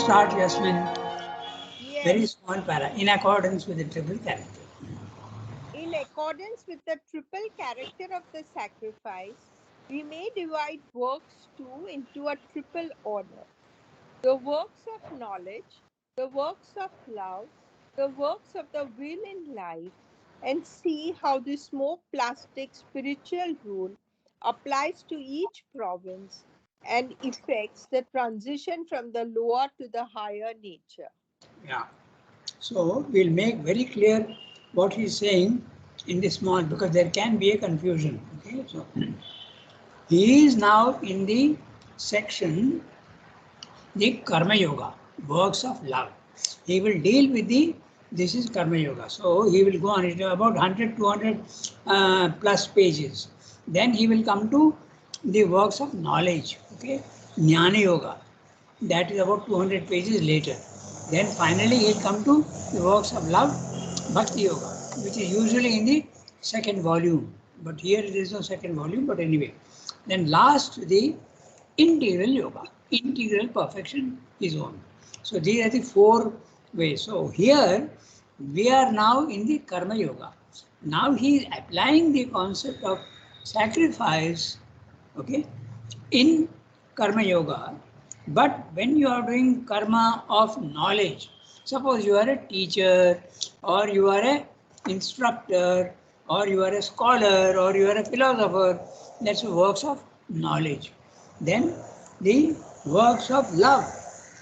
start, Yasmin. Very Yes, small para, in accordance with the triple character. in accordance with the triple character of the sacrifice, we may divide works too into a triple order: the works of knowledge, the works of love, the works of the will in life, and see how this more plastic spiritual rule applies to each province and effects the transition from the lower to the higher nature. Yeah. So we'll make very clear what he's saying in this small because there can be a confusion. Okay. So he is now in the section the Karma Yoga, works of love. He will deal with the this is Karma Yoga. So he will go on it about 100, 200 plus pages. Then he will come to the works of knowledge. Okay, Jnana Yoga. That is about 200 pages later. Then finally he'll come to the works of love, Bhakti Yoga, which is usually in the second volume. But here there is no second volume, but anyway. Then last, the integral yoga, integral perfection is on. So these are the four ways. So here we are now in the Karma Yoga. Now he is applying the concept of sacrifice, okay, in Karma Yoga. But when you are doing karma of knowledge, suppose you are a teacher or you are a instructor or you are a scholar or you are a philosopher, that's works of knowledge. Then the works of love,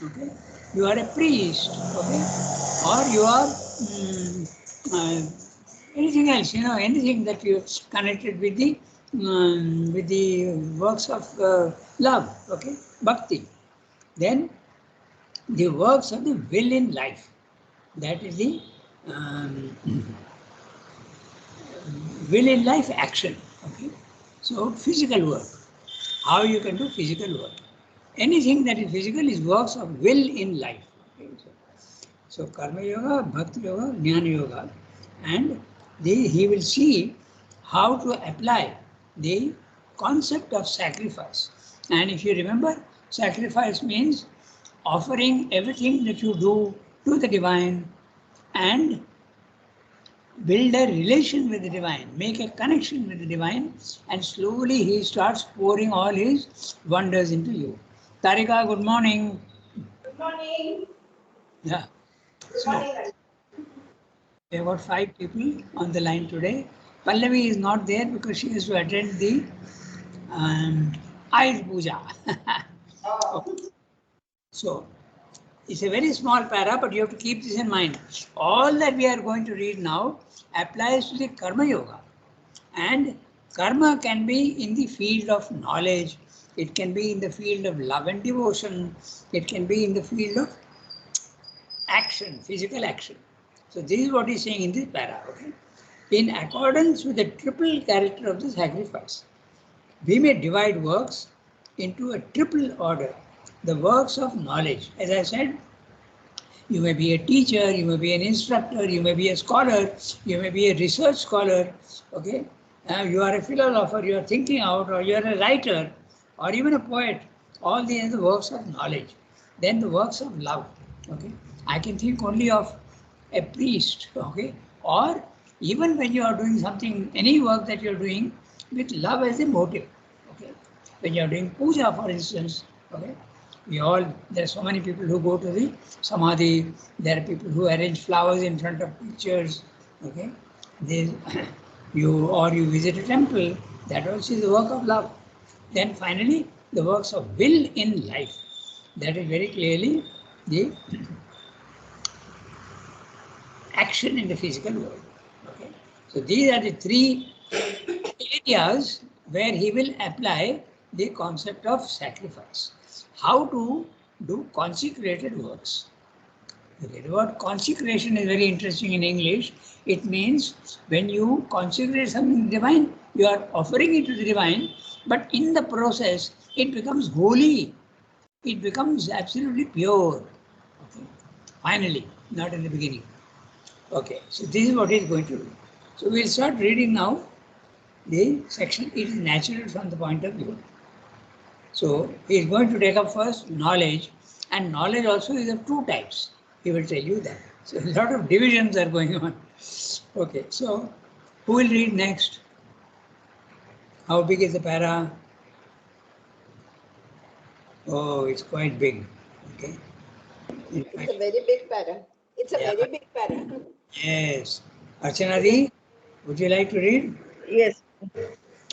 okay, you are a priest, okay, or you are anything else, anything that you connected with the works of love, okay, bhakti. Then the works of the will in life, that is the um, will in life action, okay. So physical work, how you can do physical work. Anything that is physical is works of will in life. Okay? So Karma Yoga, Bhakti Yoga, Jnana Yoga, and he will see how to apply the concept of sacrifice. And if you remember, sacrifice means offering everything that you do to the divine and build a relation with the divine, make a connection with the divine, and slowly he starts pouring all his wonders into you. Tarika, good morning. Good morning. Yeah. Good So morning. we have got 5 people on the line today. Pallavi is not there because she has to attend the um, Ayush Puja. Oh. Okay. So it's a very small para, but you have to keep this in mind. All that we are going to read now applies to the Karma Yoga. And karma can be in the field of knowledge, it can be in the field of love and devotion, it can be in the field of action, physical action. So this is what he's saying in this para. Okay? In accordance with the triple character of the sacrifice, we may divide works into a triple order. The works of knowledge, as I said, you may be a teacher, you may be an instructor, you may be a scholar, you may be a research scholar, okay? You are a philosopher, you are thinking out, or you are a writer, or even a poet. All these are the works of knowledge. Then the works of love, okay? I can think only of a priest, okay? Or even when you are doing something, any work that you are doing with love as a motive, okay? When you are doing puja, for instance, okay? There are so many people who go to the samadhi, there are people who arrange flowers in front of pictures, okay? They, you visit a temple, that also is the work of love. Then finally, the works of will in life, that is very clearly the action in the physical world. Okay? So these are the three areas where he will apply the concept of sacrifice. How to do consecrated works. Okay, the word consecration is very interesting in English. It means when you consecrate something divine, you are offering it to the divine, but in the process, it becomes holy. It becomes absolutely pure. Okay. Finally, not in the beginning. Okay, so this is what he is going to do. So we'll start reading now the section. It is natural from the point of view. So he is going to take up first knowledge And knowledge also is of two types. He will tell you that. So a lot of divisions are going on. Okay, so who will read next? How big is the para? Oh, it's quite big. Okay. In It's fact, a very big para. It's a yeah. very big para. Yes. Archana, would you like to read? Yes.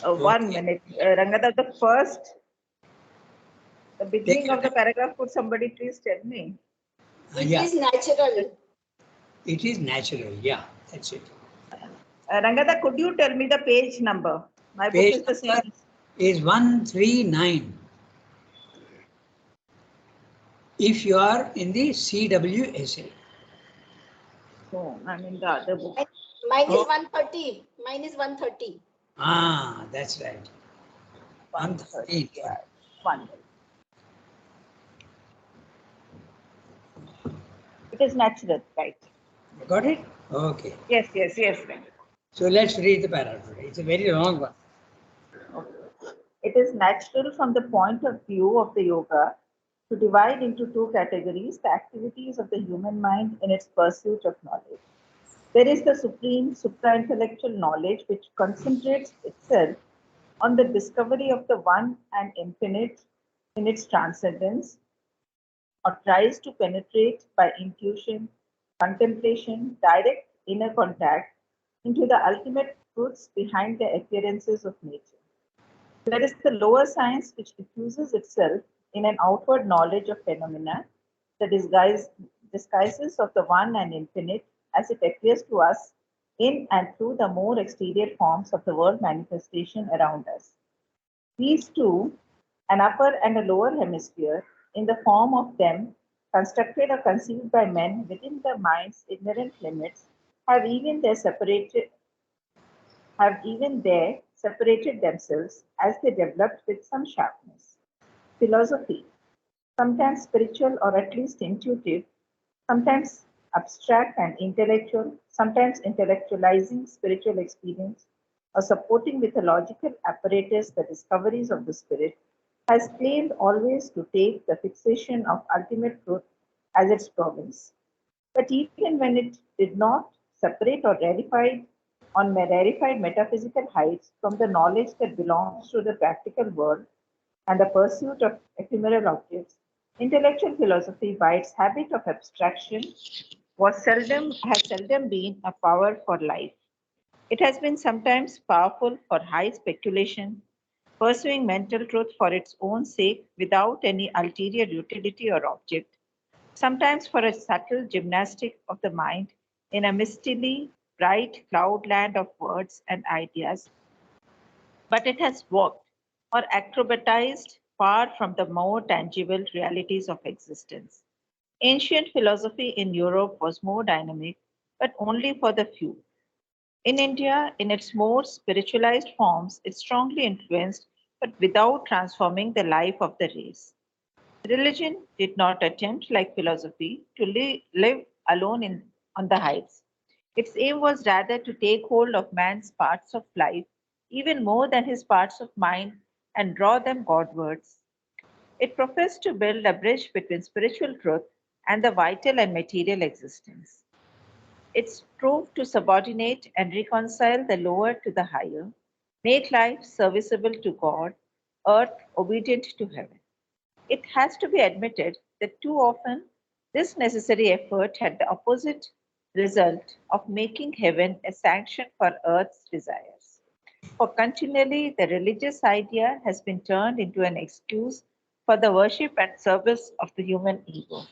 One Okay. minute. Rangada, the Take beginning your of the time. paragraph, could somebody please tell me? It Yeah, is natural. it is natural. Yeah, that's it. Rangada, could you tell me the page number? My book Page is the number same. is 139. If you are in the CWSA. No, I'm in the other book. Mine is Oh. 130. Mine is 130. Ah, that's right. 113. 130. Yeah. One. It is natural, right? Got it? Okay. Yes, yes, yes. Rangada. So let's read the paragraph today. It's a very long one. Okay. It is natural from the point of view of the yoga to divide into two categories the activities of the human mind in its pursuit of knowledge. There is the supreme supra-intellectual knowledge which concentrates itself on the discovery of the one and infinite in its transcendence, or tries to penetrate by intuition, contemplation, direct inner contact into the ultimate truths behind the appearances of nature. There is the lower science which diffuses itself in an outward knowledge of phenomena, the disguises of the one and infinite as it appears to us in and through the more exterior forms of the world manifestation around us. These two, an upper and a lower hemisphere, in the form of them, constructed or conceived by men within the mind's ignorant limits, have even their separated have even there separated themselves as they developed with some sharpness. Philosophy, sometimes spiritual or at least intuitive, sometimes abstract and intellectual, sometimes intellectualizing spiritual experience, or supporting with a logical apparatus the discoveries of the spirit, has claimed always to take the fixation of ultimate truth as its province. But even when it did not separate or rarefied metaphysical heights from the knowledge that belongs to the practical world and the pursuit of ephemeral objects, intellectual philosophy, by its habit of abstraction, has seldom been a power for life. It has been sometimes powerful for high speculation, pursuing mental truth for its own sake without any ulterior utility or object, sometimes for a subtle gymnastic of the mind in a mistily bright cloudland of words and ideas, but it has walked or acrobatized far from the more tangible realities of existence. Ancient philosophy in Europe was more dynamic, but only for the few. In India, in its more spiritualized forms, it strongly influenced, but without transforming the life of the race. Religion did not attempt, like philosophy, to live alone on the heights. Its aim was rather to take hold of man's parts of life, even more than his parts of mind, and draw them Godwards. It professed to build a bridge between spiritual truth and the vital and material existence. It strove to subordinate and reconcile the lower to the higher, make life serviceable to God, earth obedient to heaven. It has to be admitted that too often this necessary effort had the opposite result of making heaven a sanction for earth's desires. For continually, the religious idea has been turned into an excuse for the worship and service of the human ego.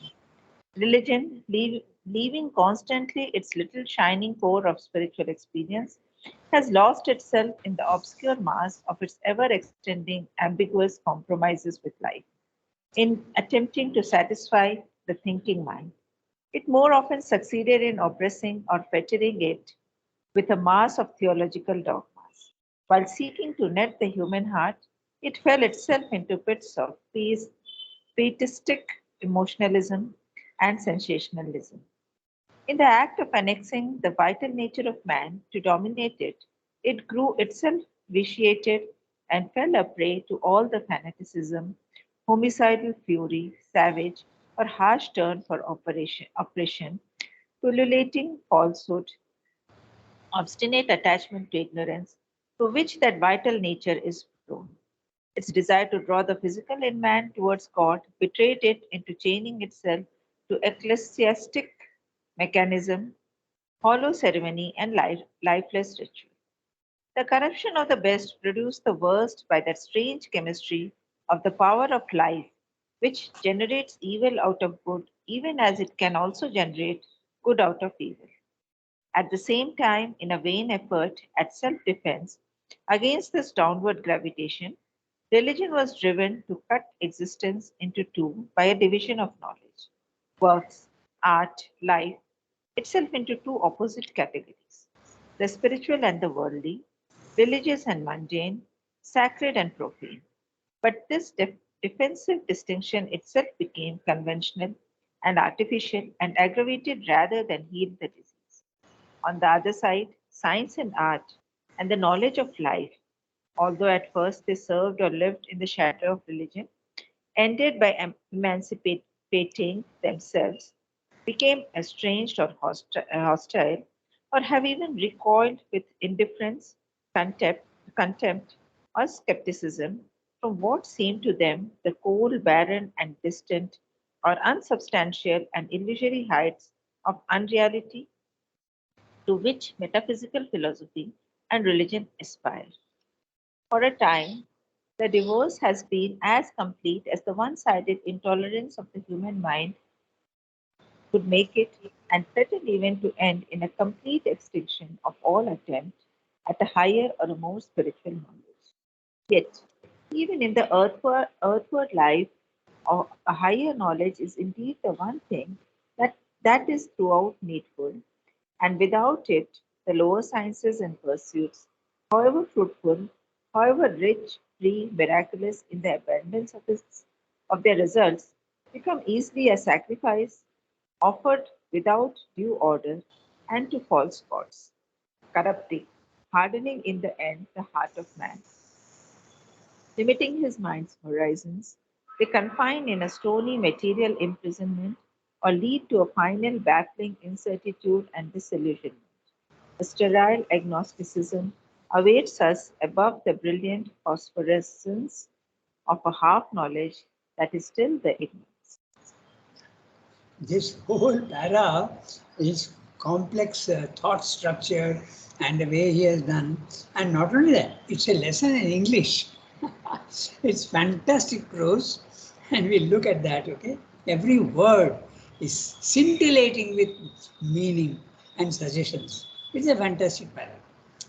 Religion, leaving constantly its little shining core of spiritual experience, has lost itself in the obscure mass of its ever extending ambiguous compromises with life in attempting to satisfy the thinking mind. It more often succeeded in oppressing or fettering it with a mass of theological dogmas. While seeking to net the human heart, it fell itself into pits of pietistic emotionalism and sensationalism. In the act of annexing the vital nature of man to dominate it, it grew itself vitiated and fell a prey to all the fanaticism, homicidal fury, savage, or harsh term for oppression, pullulating falsehood, obstinate attachment to ignorance, to which that vital nature is prone. Its desire to draw the physical in man towards God betrayed it into chaining itself to ecclesiastic mechanism, hollow ceremony, and lifeless ritual. The corruption of the best produced the worst by that strange chemistry of the power of life, which generates evil out of good, even as it can also generate good out of evil. At the same time, in a vain effort at self defense against this downward gravitation, religion was driven to cut existence into two by a division of knowledge. Works, art, life, itself into two opposite categories, the spiritual and the worldly, religious and mundane, sacred and profane. But this defensive distinction itself became conventional and artificial and aggravated rather than healed the disease. On the other side, science and art and the knowledge of life, although at first they served or lived in the shadow of religion, ended by emancipating themselves, became estranged or hostile, or have even recoiled with indifference, contempt, or skepticism from what seemed to them the cold, barren, and distant, or unsubstantial and illusory heights of unreality to which metaphysical philosophy and religion aspire. For a time, the divorce has been as complete as the one sided intolerance of the human mind could make it, and threatened even to end in a complete extinction of all attempt at a higher or a more spiritual knowledge. Yet, even in the earthward life, a higher knowledge is indeed the one thing that is throughout needful, and without it, the lower sciences and pursuits, however fruitful, however rich, free, miraculous in the abundance of their results, become easily a sacrifice offered without due order and to false gods, corrupting, hardening in the end the heart of man, limiting his mind's horizons. They confine in a stony material imprisonment or lead to a final baffling incertitude and disillusionment. A sterile agnosticism awaits us above the brilliant phosphorescence of a half knowledge that is still the ignorance. This whole para is complex thought structure and the way he has done. And not only that, it's a lesson in English. It's fantastic prose, and we'll look at that, okay? Every word is scintillating with meaning and suggestions. It's a fantastic para.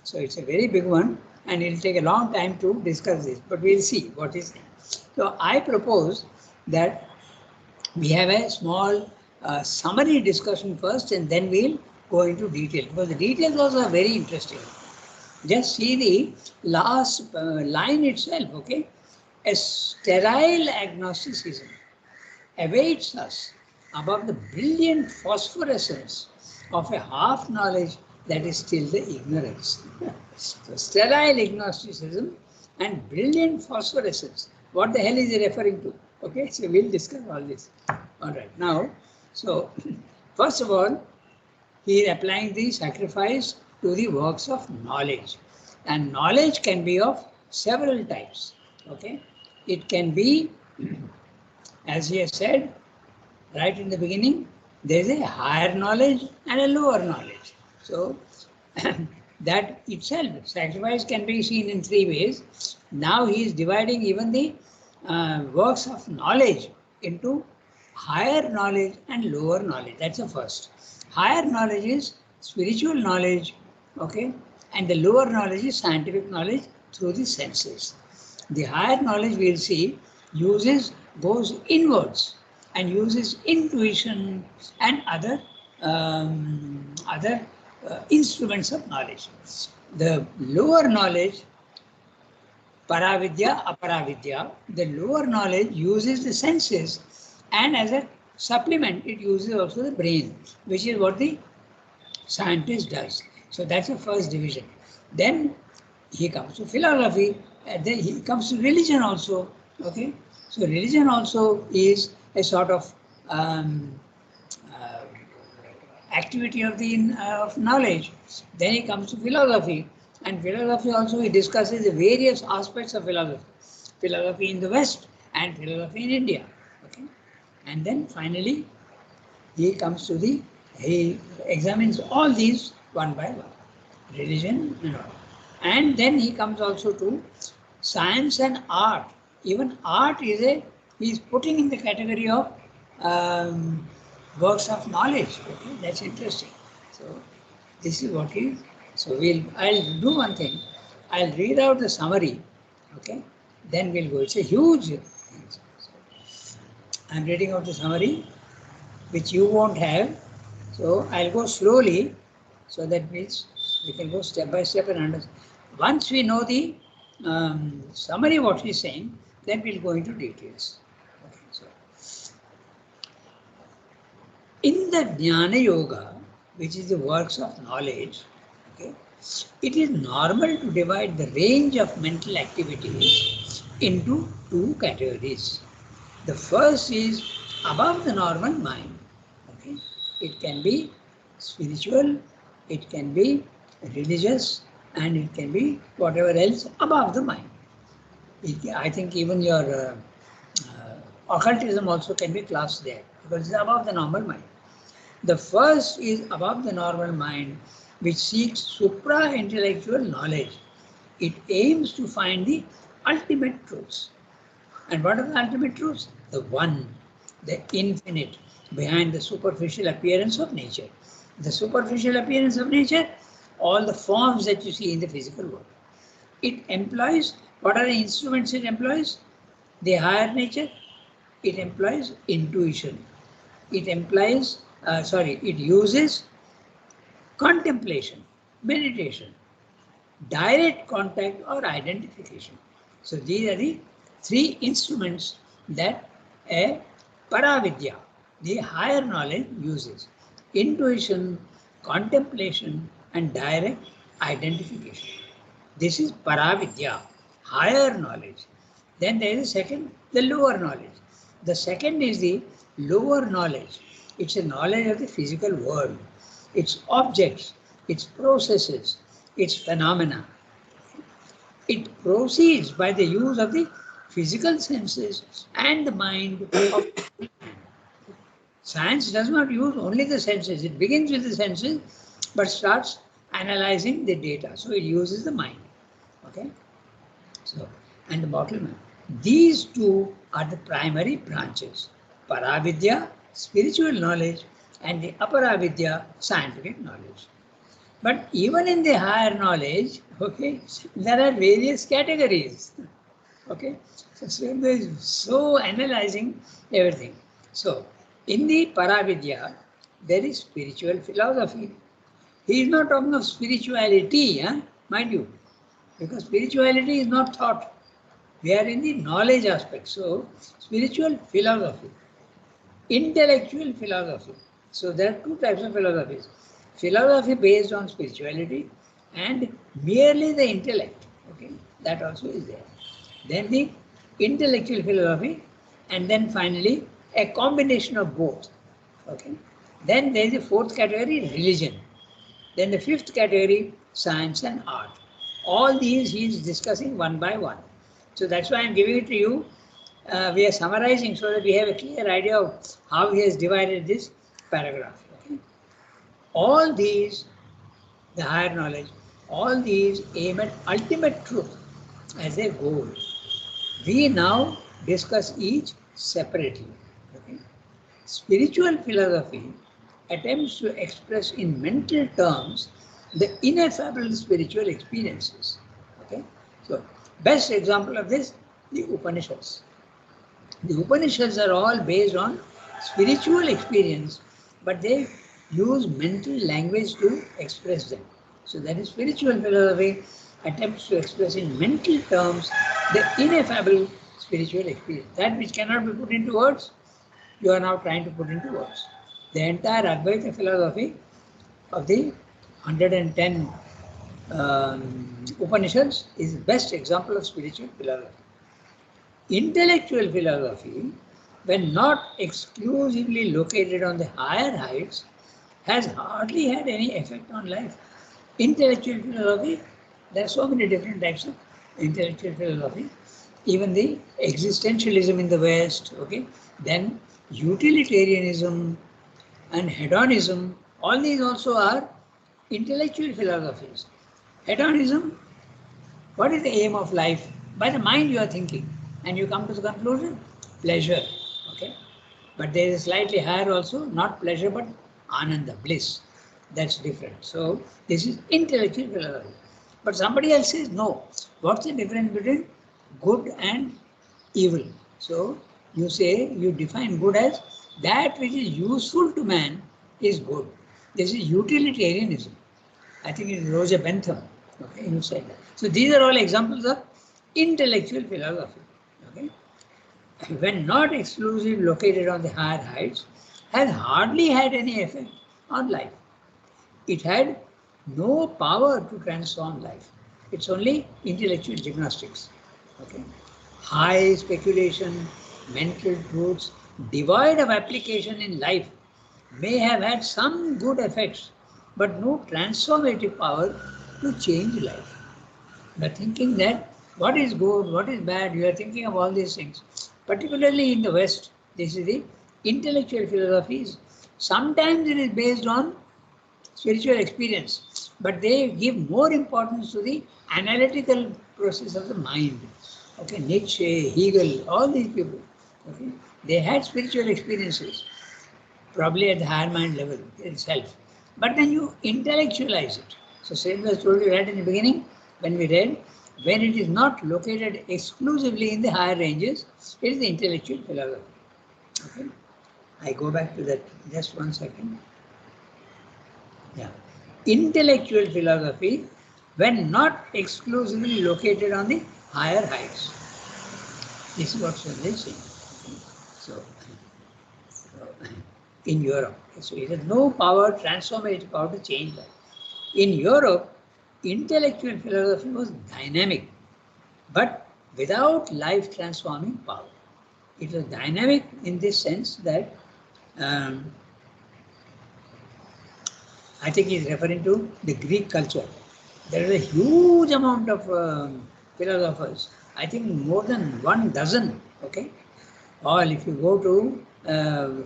So it's a very big one, and it'll take a long time to discuss this, but we'll see what is it. So I propose that we have a small summary discussion first, and then we'll go into detail, because the details also are very interesting. Just see the last line itself, okay? A sterile agnosticism awaits us above the brilliant phosphorescence of a half knowledge that is still the ignorance. So sterile agnosticism and brilliant phosphorescence. What the hell is he referring to? Okay, so we'll discuss all this. All right, now, so first of all, he is applying the sacrifice to the works of knowledge. And knowledge can be of several types. Okay, it can be, as he has said right in the beginning, there is a higher knowledge and a lower knowledge. So that itself, sacrifice can be seen in three ways. Now he is dividing even the works of knowledge into higher knowledge and lower knowledge. That's the first. Higher knowledge is spiritual knowledge, okay, and the lower knowledge is scientific knowledge through the senses. The higher knowledge, we'll see, goes inwards and uses intuition and other instruments of knowledge. The lower knowledge, paravidya, aparavidya, the lower knowledge uses the senses, and as a supplement, it uses also the brain, which is what the scientist does. So that's the first division. Then he comes to philosophy, and then he comes to religion also. Okay, so religion also is a sort of um, uh, activity of the of knowledge. Then he comes to philosophy, and philosophy also he discusses the various aspects of philosophy. Philosophy in the West and philosophy in India. Okay, and then finally he comes to he examines all these one by one, religion and all, and then he comes also to science and art. Even art he's putting in the category of um, works of knowledge. Okay, that's interesting. So this is what he. So I'll do one thing. I'll read out the summary. Okay, then we'll go. It's a huge thing. So, I'm reading out the summary, which you won't have. So I'll go slowly, so that means we can go step by step and understand. Once we know the summary what he's saying, then we'll go into details. Okay, so in the Jnana Yoga, which is the works of knowledge, okay, it is normal to divide the range of mental activities into two categories. The first is above the normal mind. Okay, it can be spiritual, it can be religious, and it can be whatever else above the mind. I think even your occultism also can be classed there because it's above the normal mind. The first is above the normal mind, which seeks supra-intellectual knowledge. It aims to find the ultimate truths. And what are the ultimate truths? The one, the infinite, behind the superficial appearance of nature. The superficial appearance of nature, all the forms that you see in the physical world. It employs, what are the instruments it employs? The higher nature. It employs intuition. It implies, it uses contemplation, meditation, direct contact or identification. So these are the three instruments that a Paravidya, the higher knowledge, uses. Intuition, contemplation, and direct identification. This is Paravidya, higher knowledge. Then there is a second, the lower knowledge. The second is the lower knowledge. It's a knowledge of the physical world, its objects, its processes, its phenomena. It proceeds by the use of the physical senses and the mind. Science does not use only the senses. It begins with the senses, but starts analyzing the data. So it uses the mind. Okay. So, and the bottom line. These two are the primary branches. Paravidya, spiritual knowledge, and the Aparavidya, scientific knowledge. But even in the higher knowledge, okay, there are various categories. Okay, so there is so analyzing everything. So in the Paravidya, there is spiritual philosophy. He is not talking of spirituality, mind you, because spirituality is not thought. We are in the knowledge aspect. So spiritual philosophy, intellectual philosophy. So there are two types of philosophies. Philosophy based on spirituality and merely the intellect. Okay, that also is there. Then the intellectual philosophy, and then finally a combination of both. Okay. Then there is the fourth category, religion. Then the fifth category, science and art. All these he is discussing one by one. So that's why I am giving it to you. We are summarizing so that we have a clear idea of how he has divided this paragraph. Okay. All these, the higher knowledge, all these aim at ultimate truth as their goal. We now discuss each separately. Okay. Spiritual philosophy attempts to express in mental terms the ineffable spiritual experiences. Okay. So, best example of this, the Upanishads. The Upanishads are all based on spiritual experience, but they use mental language to express them. So that is spiritual philosophy attempts to express in mental terms the ineffable spiritual experience. That which cannot be put into words, you are now trying to put into words. The entire Advaita philosophy of the 110 Upanishads is the best example of spiritual philosophy. Intellectual philosophy when not exclusively located on the higher heights, has hardly had any effect on life. Intellectual philosophy, there are so many different types of intellectual philosophy. Even the existentialism in the West, okay, then utilitarianism and hedonism, all these also are intellectual philosophies. Hedonism, what is the aim of life? By the mind you are thinking, and you come to the conclusion, pleasure, okay. But there is slightly higher also, not pleasure but ananda, bliss. That's different. So this is intellectual philosophy. But somebody else says no. What's the difference between good and evil? So you say, you define good as that which is useful to man is good. This is utilitarianism. I think it is Roger Bentham. Okay, you said that. So these are all examples of intellectual philosophy. Okay, when not exclusively located on the higher heights, has hardly had any effect on life. It had no power to transform life. It's only intellectual gymnastics. Okay, high speculation, mental truths, devoid of application in life, may have had some good effects, but no transformative power to change life. You are thinking that what is good, what is bad, you are thinking of all these things. Particularly in the West, this is the intellectual philosophies. Sometimes it is based on spiritual experience, but they give more importance to the analytical process of the mind. Okay, Nietzsche, Hegel, all these people, okay, they had spiritual experiences, probably at the higher mind level itself. But then you intellectualize it. So Sridhar told you right in the beginning, when we read, when it is not located exclusively in the higher ranges, it is the intellectual philosophy. Okay? I go back to that just 1 second. Yeah. Intellectual philosophy, when not exclusively located on the higher heights. This is what Sridhar is saying. So in Europe, so it has no power, transformative power to change life. In Europe, intellectual philosophy was dynamic, but without life transforming power. It was dynamic in this sense that I think he's referring to the Greek culture. There is a huge amount of philosophers, I think more than 12, okay? Or if you go to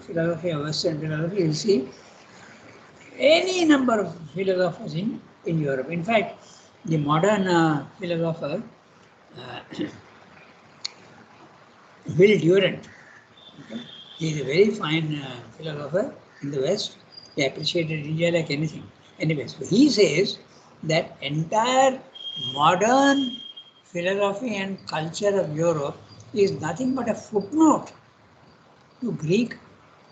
philosophy or Western philosophy, you'll see any number of philosophers in Europe. In fact, the modern philosopher, Will Durant, okay, he is a very fine philosopher in the West. He appreciated India like anything. Anyway, so he says that entire modern philosophy and culture of Europe is nothing but a footnote to Greek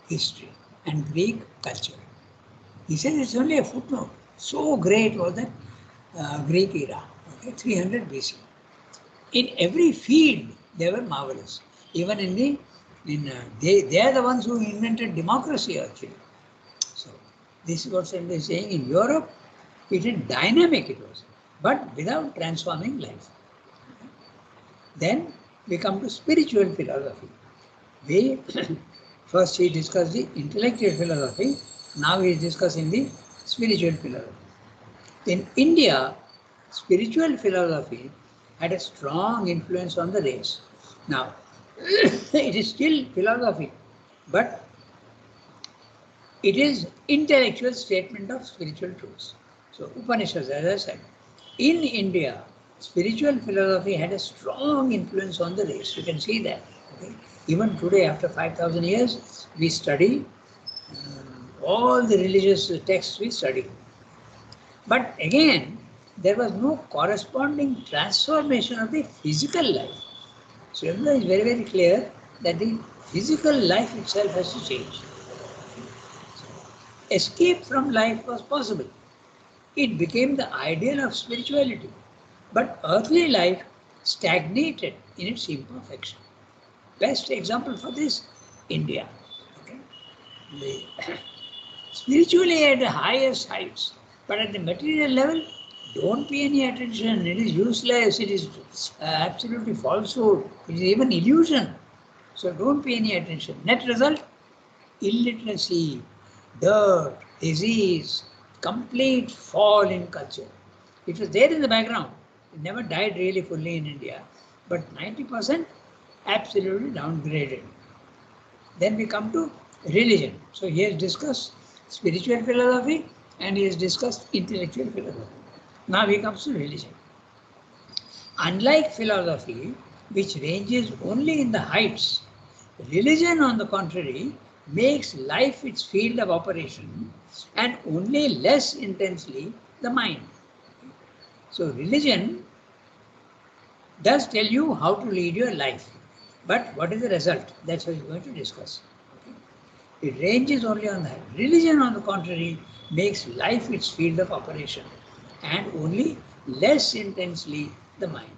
history and Greek culture. He says it's only a footnote. So great was that Greek era, okay, 300 BC. In every field, they were marvelous. Even they are the ones who invented democracy actually. So this is what Sridhar is saying. In Europe, it is dynamic, it was, but without transforming life. Then we come to spiritual philosophy. We first he discussed the intellectual philosophy. Now he is discussing the spiritual philosophy. In India, spiritual philosophy had a strong influence on the race. Now, it is still philosophy, but it is intellectual statement of spiritual truths. So Upanishads, as I said, in India, spiritual philosophy had a strong influence on the race. You can see that. Okay? Even today, after 5,000 years, we study all the religious texts we study. But again, there was no corresponding transformation of the physical life. So Sridhar is very, very clear that the physical life itself has to change. Escape from life was possible. It became the ideal of spirituality. But earthly life stagnated in its imperfection. Best example for this, India. Okay? Spiritually at the highest heights, but at the material level, don't pay any attention. It is useless. It is absolutely falsehood. It is even illusion. So don't pay any attention. Net result, illiteracy, dirt, disease, complete fall in culture. It was there in the background. It never died really fully in India, but 90% absolutely downgraded. Then we come to religion. So he has discussed spiritual philosophy and he has discussed intellectual philosophy. Now he comes to religion. Unlike philosophy, which ranges only in the heights, religion, on the contrary, makes life its field of operation and only less intensely the mind. So religion does tell you how to lead your life, but what is the result? That's what we're going to discuss. Okay? It ranges only on that. Religion, on the contrary, makes life its field of operation and only less intensely the mind.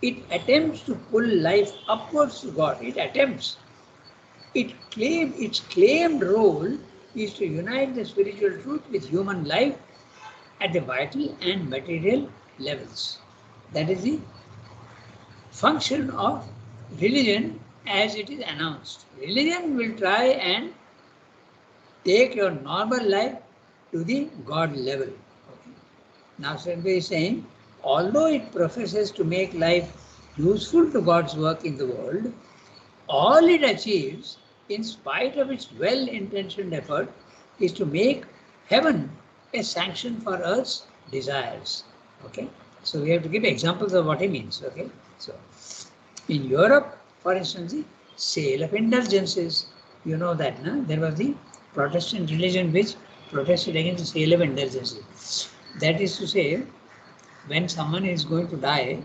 It attempts to pull life upwards to God. It attempts. Its claimed role is to unite the spiritual truth with human life at the vital and material levels. That is the function of religion as it is announced. Religion will try and take your normal life to the God level. Okay. Now, Swami is saying, although it professes to make life useful to God's work in the world, all it achieves, in spite of its well-intentioned effort, is to make heaven a sanction for earth's desires. Okay, so we have to give examples of what he means. Okay, so in Europe, for instance, the sale of indulgences. You know that, no? There was the Protestant religion which protested against the sale of indulgences. That is to say, when someone is going to die,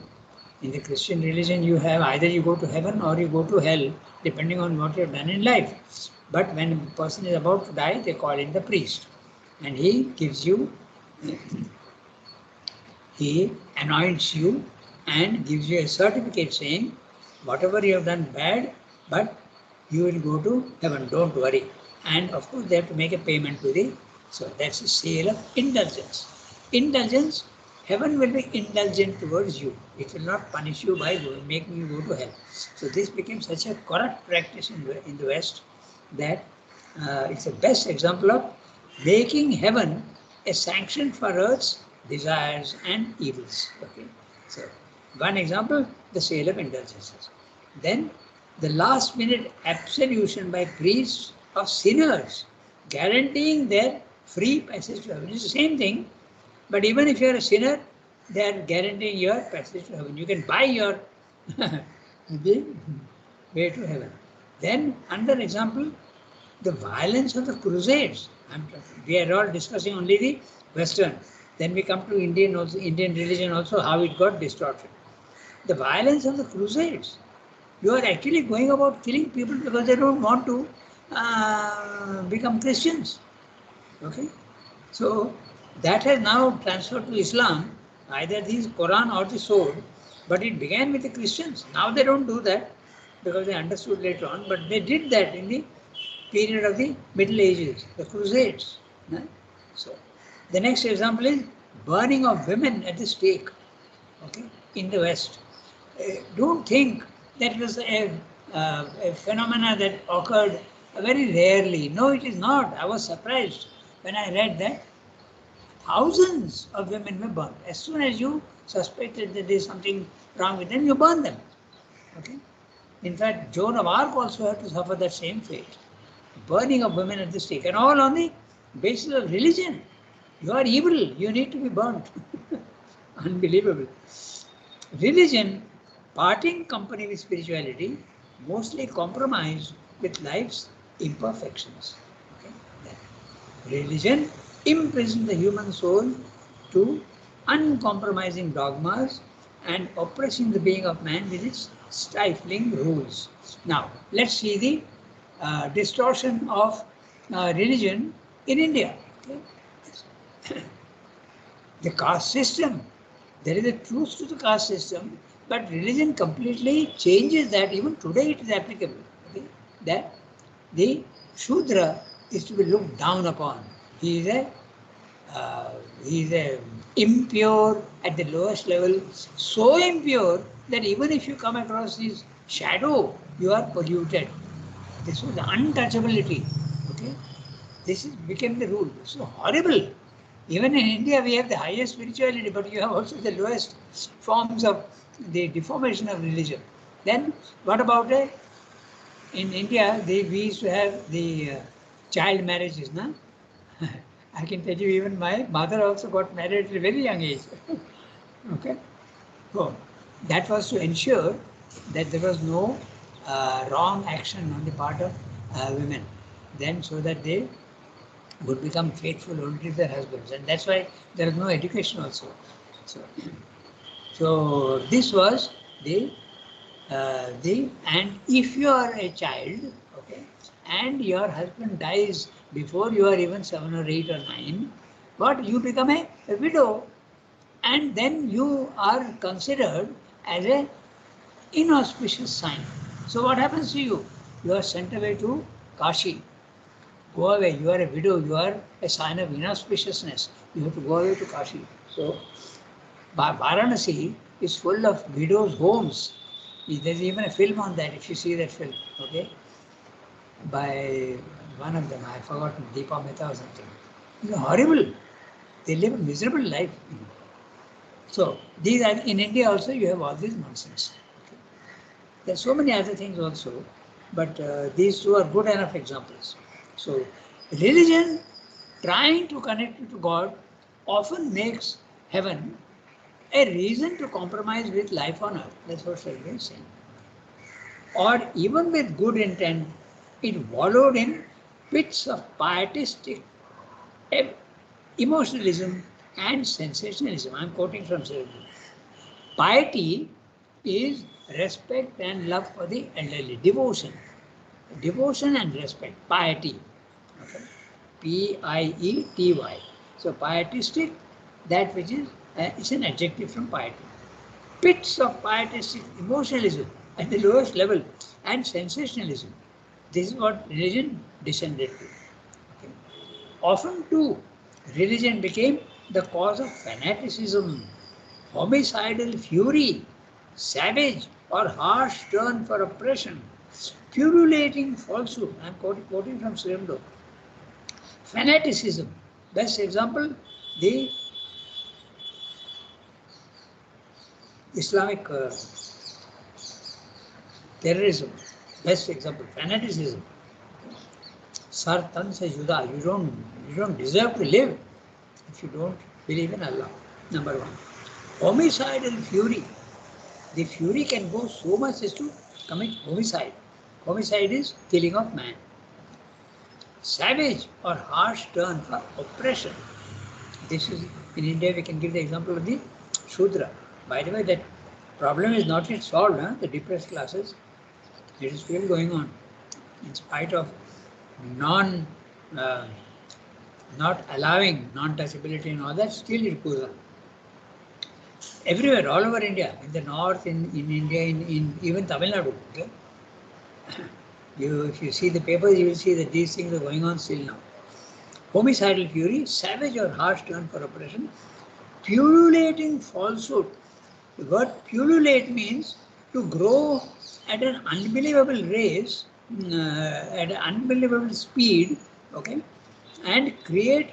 in the Christian religion, you have either you go to heaven or you go to hell, depending on what you have done in life. But when a person is about to die, they call in the priest. And he gives you, he anoints you and gives you a certificate saying, whatever you have done bad, but you will go to heaven, don't worry. And of course, they have to make a payment to the, so that's the sale of indulgence. Indulgence, heaven will be indulgent towards you. It will not punish you by making you go to hell. So this became such a corrupt practice in the West that it's the best example of making heaven a sanction for earth's desires and evils. Okay, so one example, the sale of indulgences. Then the last minute absolution by priests of sinners, guaranteeing their free passage to heaven. It's the same thing, but even if you are a sinner, they are guaranteeing your passage to heaven. You can buy your the way to heaven. Then, another example, the violence of the Crusades. We are all discussing only the Western. Then we come to Indian religion also, how it got distorted. The violence of the Crusades. You are actually going about killing people because they don't want to become Christians. Okay, so that has now transferred to Islam, either the Quran or the sword, but it began with the Christians. Now they don't do that because they understood later on, but they did that in the period of the Middle Ages, the Crusades. So the next example is burning of women at the stake. Okay, in the West. Don't think that it was a phenomena that occurred very rarely. No, it is not. I was surprised when I read that thousands of women were burned. As soon as you suspected that there is something wrong with them, you burn them. Okay. In fact, Joan of Arc also had to suffer that same fate. Burning of women at the stake, and all on the basis of religion. You are evil, you need to be burnt. Unbelievable. Religion, parting company with spirituality, mostly compromised with life's imperfections. Okay? Religion imprisoned the human soul to uncompromising dogmas and oppressing the being of man with its stifling rules. Now, let's see the distortion of religion in India. Okay? The caste system. There is a truth to the caste system, but religion completely changes that. Even today it is applicable. Okay? That the Shudra is to be looked down upon. He is a he is impure at the lowest level, so impure that even if you come across his shadow, you are polluted. This was untouchability. Okay, this is became the rule. So horrible. Even in India, we have the highest spirituality, but you have also the lowest forms of the deformation of religion. Then, what about in India? We used to have the child marriages, no? I can tell you, even my mother also got married at a very young age. Okay, so that was to ensure that there was no wrong action on the part of women. Then, so that they would become faithful only to their husbands, and that's why there is no education also. So, so this was the and if you are a child, okay, and your husband dies before you are even 7 or 8 or 9, but you become a widow, and then you are considered as a inauspicious sign. So what happens to you? You are sent away to Kashi. Go away, you are a widow, you are a sign of inauspiciousness. You have to go away to Kashi. So Varanasi is full of widows' homes. There's even a film on that, if you see that film, okay, by one of them, I've forgotten, Deepa Mehta or something. It's horrible. They live a miserable life. So these are in India also. You have all this nonsense. Okay. There are so many other things also, but these two are good enough examples. So religion, trying to connect you to God, often makes heaven a reason to compromise with life on earth. That's what Shalini is saying. Or even with good intent, it wallowed in pits of pietistic emotionalism and sensationalism. I'm quoting from Shalini. Piety is respect and love for the elderly. Devotion. Devotion and respect. Piety. Okay. Piety. So pietistic, that which is, it's an adjective from piety. Pits of pietistic emotionalism at the lowest level and sensationalism. This is what religion descended to. Okay. Often too, religion became the cause of fanaticism, homicidal fury, savage or harsh turn for oppression, pullulating falsehood. I'm quoting from Sri Aurobindo. Fanaticism. Best example, the Islamic terrorism. Best example, fanaticism. Sar tan se juda. You don't deserve to live if you don't believe in Allah. Number one. Homicidal fury. The fury can go so much as to commit homicide. Homicide is killing of man. Savage or harsh turn for oppression. This is, in India we can give the example of the Shudra. By the way, that problem is not yet solved, the depressed classes. It is still going on. In spite of not allowing non-touchability and all that, still it goes on. Everywhere, all over India, in the north, in India, in even Tamil Nadu. Okay? If you see the papers, you will see that these things are going on still now. Homicidal fury, savage or harsh turn for oppression, pullulating falsehood. The word pullulate means to grow at an unbelievable race, at an unbelievable speed, okay, and create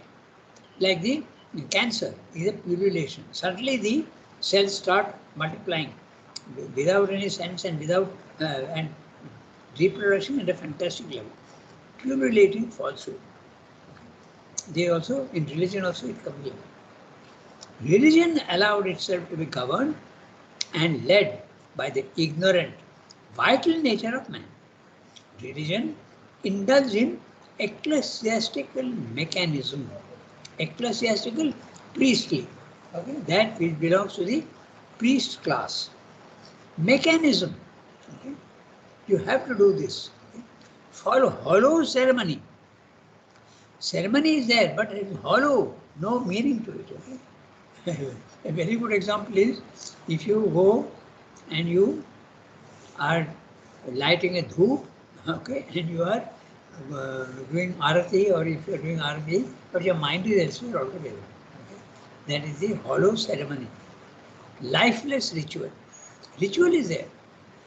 like the cancer is a pullulation. Suddenly the cells start multiplying without any sense and without and reproduction at a fantastic level. Pullulating falsehood. They also, in religion also it comes here. Religion allowed itself to be governed and led by the ignorant, vital nature of man. Religion indulged in ecclesiastical mechanism, ecclesiastical priestly, okay, that which belongs to the priest class. Mechanism, okay, you have to do this. Okay. Follow hollow ceremony. Ceremony is there, but it is hollow, no meaning to it. Okay? A very good example is if you go and you are lighting a dhoop, okay, and you are doing arati, or if you are doing arati, but your mind is elsewhere altogether. Okay? That is the hollow ceremony. Lifeless ritual. Ritual is there.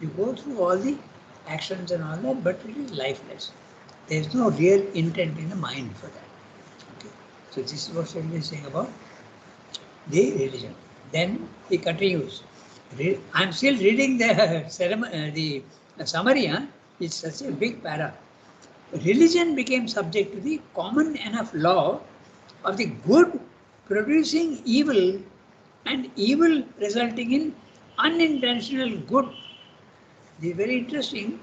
You go through all the actions and all that, but it is lifeless. There is no real intent in the mind for that. Okay? So this is what Swami is saying about the religion. Then he continues. I'm still reading the ceremony, the summary. Huh? It's such a big para. Religion became subject to the common enough law of the good producing evil and evil resulting in unintentional good. This is very interesting.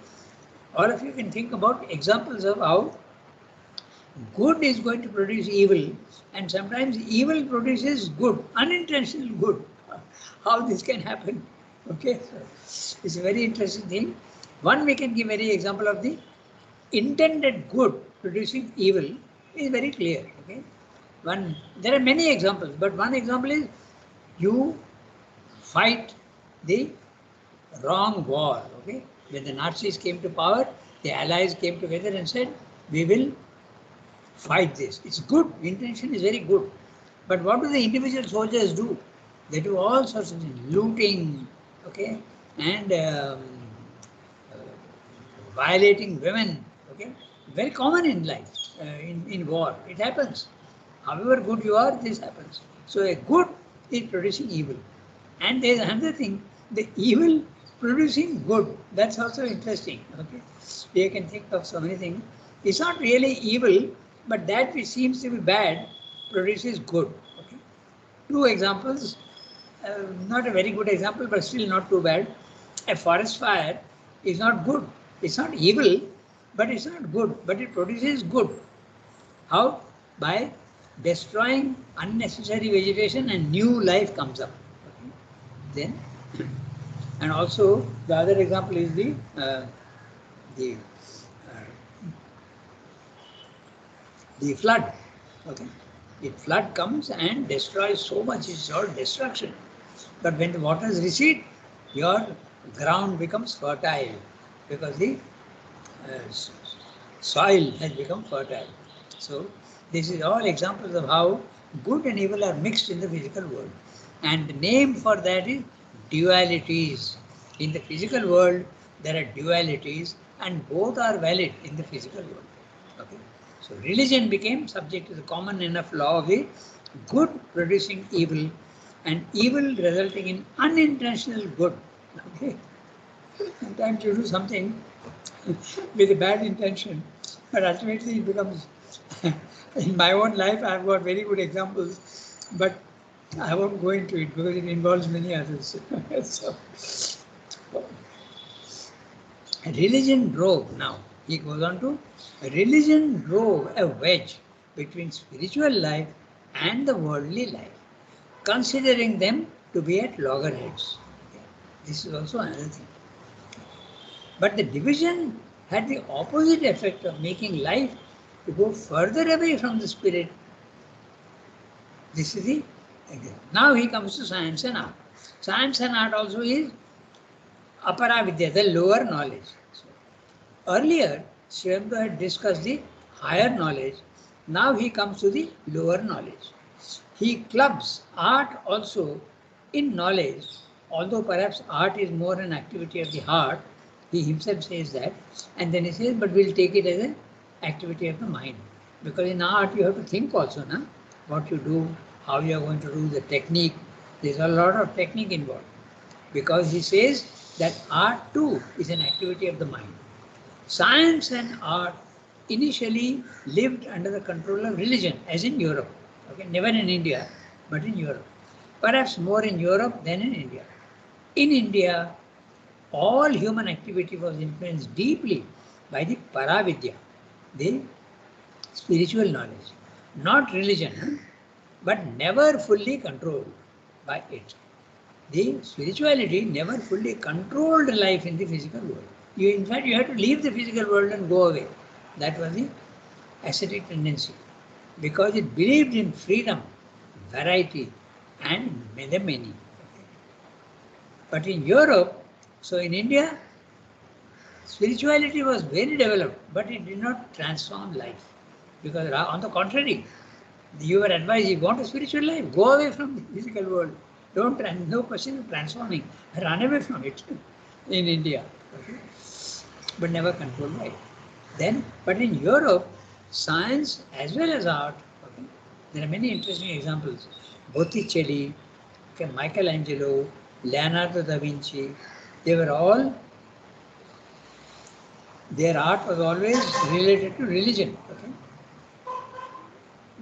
All of you can think about examples of how good is going to produce evil, and sometimes evil produces good, unintentional good. How this can happen? Okay, so it's a very interesting thing. One, we can give very example of the intended good producing evil is very clear. Okay, one, there are many examples, but one example is you fight the wrong war. Okay, when the Nazis came to power, the Allies came together and said, we will fight this. It's good, intention is very good. But what do the individual soldiers do? They do all sorts of things, looting, okay, and violating women, okay, very common in life, in war, it happens. However good you are, this happens. So a good is producing evil. And there is another thing, the evil producing good, that's also interesting, okay. You can think of so many things. It's not really evil, but that which seems to be bad produces good, okay. Two examples, not a very good example, but still not too bad. A forest fire is not good. It's not evil, but it's not good, but it produces good. How? By destroying unnecessary vegetation and new life comes up. Okay. Then, and also the other example is the flood. Okay. The flood comes and destroys so much, it's all destruction. But when the waters recede, your ground becomes fertile because the soil has become fertile. So this is all examples of how good and evil are mixed in the physical world. And the name for that is dualities. In the physical world, there are dualities and both are valid in the physical world. Okay. So religion became subject to the common enough law of the good producing evil and evil resulting in unintentional good. Okay. Sometimes you do something with a bad intention, but ultimately it becomes, in my own life I've got very good examples, but I won't go into it because it involves many others. So, religion drove, now he goes on to, religion drove a wedge between spiritual life and the worldly life, considering them to be at loggerheads. This is also another thing. But the division had the opposite effect of making life to go further away from the spirit. This is the example. Now he comes to science and art. Science and art also is apara vidya, the lower knowledge. So, earlier, Sri Aurobindo had discussed the higher knowledge. Now he comes to the lower knowledge. He clubs art also in knowledge, although perhaps art is more an activity of the heart. He himself says that, and then he says, but we'll take it as an activity of the mind. Because in art you have to think also, na? What you do, how you are going to do, the technique. There's a lot of technique involved. Because he says that art too is an activity of the mind. Science and art initially lived under the control of religion, as in Europe. Okay, never in India, but in Europe. Perhaps more in Europe than in India. In India, all human activity was influenced deeply by the Paravidya, the spiritual knowledge, not religion, but never fully controlled by it. The spirituality never fully controlled life in the physical world. In fact, you had to leave the physical world and go away. That was the ascetic tendency, because it believed in freedom, variety, and the many. But in Europe, so in India, spirituality was very developed, but it did not transform life. Because on the contrary, you were advised, you want a spiritual life, go away from the physical world. Don't, no question of transforming. Run away from it in India. Okay? But never controlled by it. Then, but in Europe, science as well as art, okay, there are many interesting examples. Botticelli, okay, Michelangelo, Leonardo da Vinci, they were all, their art was always related to religion. Okay?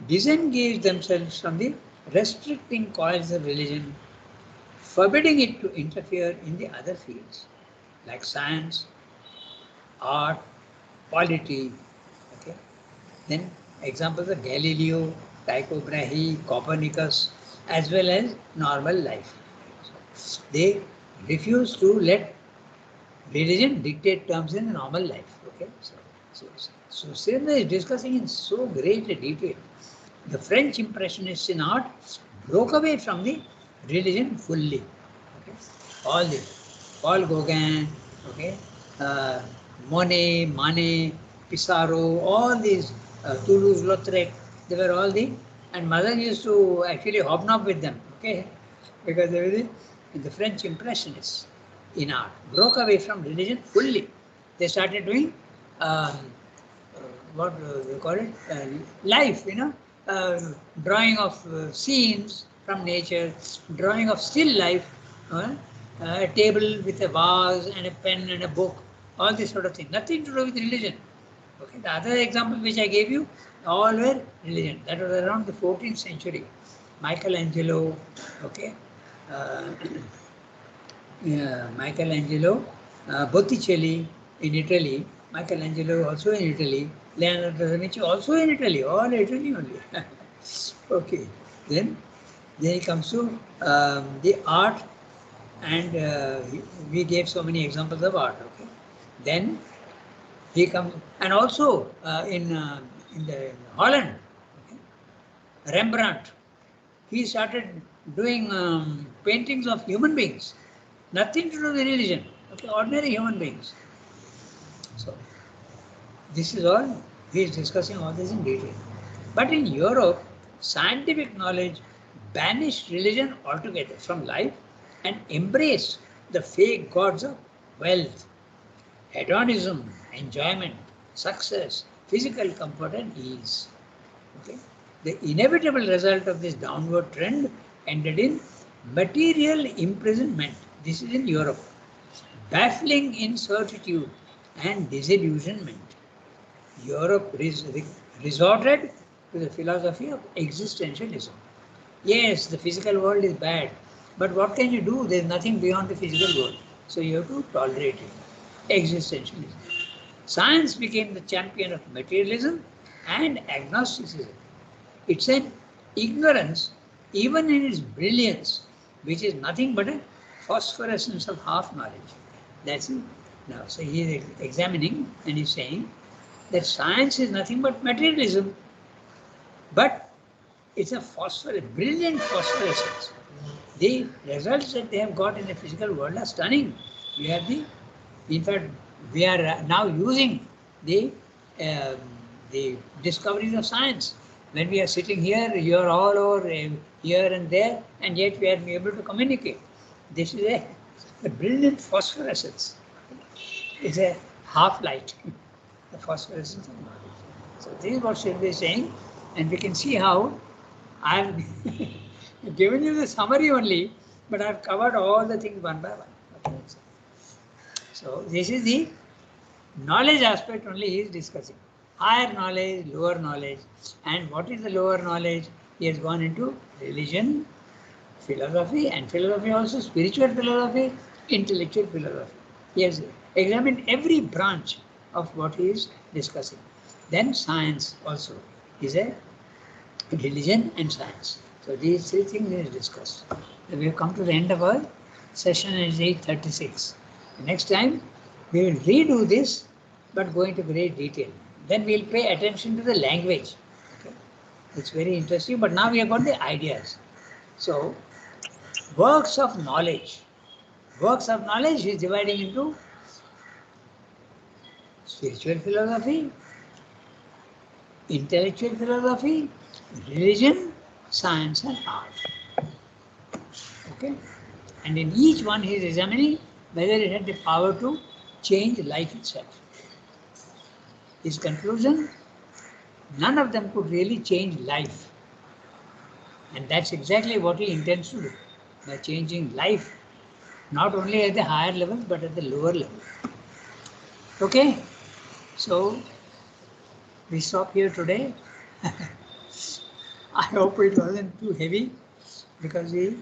Disengage themselves from the restricting coils of religion, forbidding it to interfere in the other fields like science, art, polity. Okay? Then examples of Galileo, Tycho Brahe, Copernicus, as well as normal life. They refuse to let religion dictate terms in normal life. Okay, so Sridhar is discussing in so great a detail. The French Impressionists in art broke away from the religion fully. Okay, all the Paul Gauguin, okay, Monet, Manet, Pissarro, all these Toulouse-Lautrec, they were all the, and mother used to actually hobnob with them. Okay, because they were the French Impressionists in art, broke away from religion fully. They started doing what they call it, life, drawing of scenes from nature, drawing of still life, a table with a vase and a pen and a book, all this sort of thing. Nothing to do with religion. Okay. The other example which I gave you, all were religion. That was around the 14th century. Michelangelo, okay, uh, Michelangelo, Botticelli in Italy, Michelangelo also in Italy, Leonardo da Vinci also in Italy, all Italy only. Okay, then it comes to the art, and we gave so many examples of art. Okay, then he comes, and also in the Holland, okay, Rembrandt, he started doing paintings of human beings. Nothing to do with religion. Okay, ordinary human beings. So this is all, he is discussing all this in detail. But in Europe, scientific knowledge banished religion altogether from life and embraced the fake gods of wealth, hedonism, enjoyment, success, physical comfort and ease. Okay? The inevitable result of this downward trend ended in material imprisonment. This is in Europe. Baffling incertitude and disillusionment. Europe resorted to the philosophy of existentialism. Yes, the physical world is bad, but what can you do? There is nothing beyond the physical world. So you have to tolerate it. Existentialism. Science became the champion of materialism and agnosticism. It's an ignorance, even in its brilliance, which is nothing but a phosphorescence of half knowledge. That's it. Now, so he is examining and he's saying that science is nothing but materialism, but it's a brilliant phosphorescence. The results that they have got in the physical world are stunning. We have in fact, we are now using the discoveries of science. When we are sitting here, you are all over here and there, and yet we are able to communicate. This is a brilliant phosphorescence. It's a half light, the phosphorescence of knowledge. So this is what Shiv is saying, and we can see how I have given you the summary only, but I have covered all the things one by one. Okay. So this is the knowledge aspect only he is discussing. Higher knowledge, lower knowledge. And what is the lower knowledge? He has gone into religion, philosophy, and philosophy also, spiritual philosophy, intellectual philosophy. He has examined every branch of what he is discussing. Then science also is a religion and science. So these three things is discussed. So we have come to the end of our session. Is 8:36. Next time we will redo this, but go into great detail. Then we'll pay attention to the language. Okay? It's very interesting, but now we have got the ideas. So works of knowledge. Works of knowledge is dividing into spiritual philosophy, intellectual philosophy, religion, science and art. Okay? And in each one he is examining whether it had the power to change life itself. His conclusion, none of them could really change life. And that's exactly what he intends to do, by changing life, not only at the higher levels, but at the lower level. Okay? So, we stop here today. I hope it wasn't too heavy, because he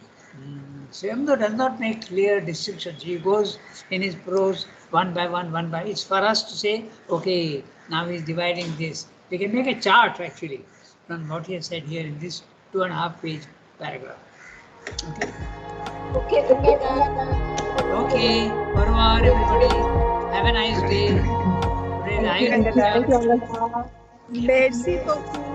Shyamdar does not make clear distinctions. He goes in his prose one by one, one by. It's for us to say, okay, now he's dividing this. We can make a chart actually from what he has said here in this 2.5 page paragraph. Okay. Okay, Rangana. Okay. Au revoir, everybody. Have a nice day. Today, Thank you, I- Rangana. Merci beaucoup.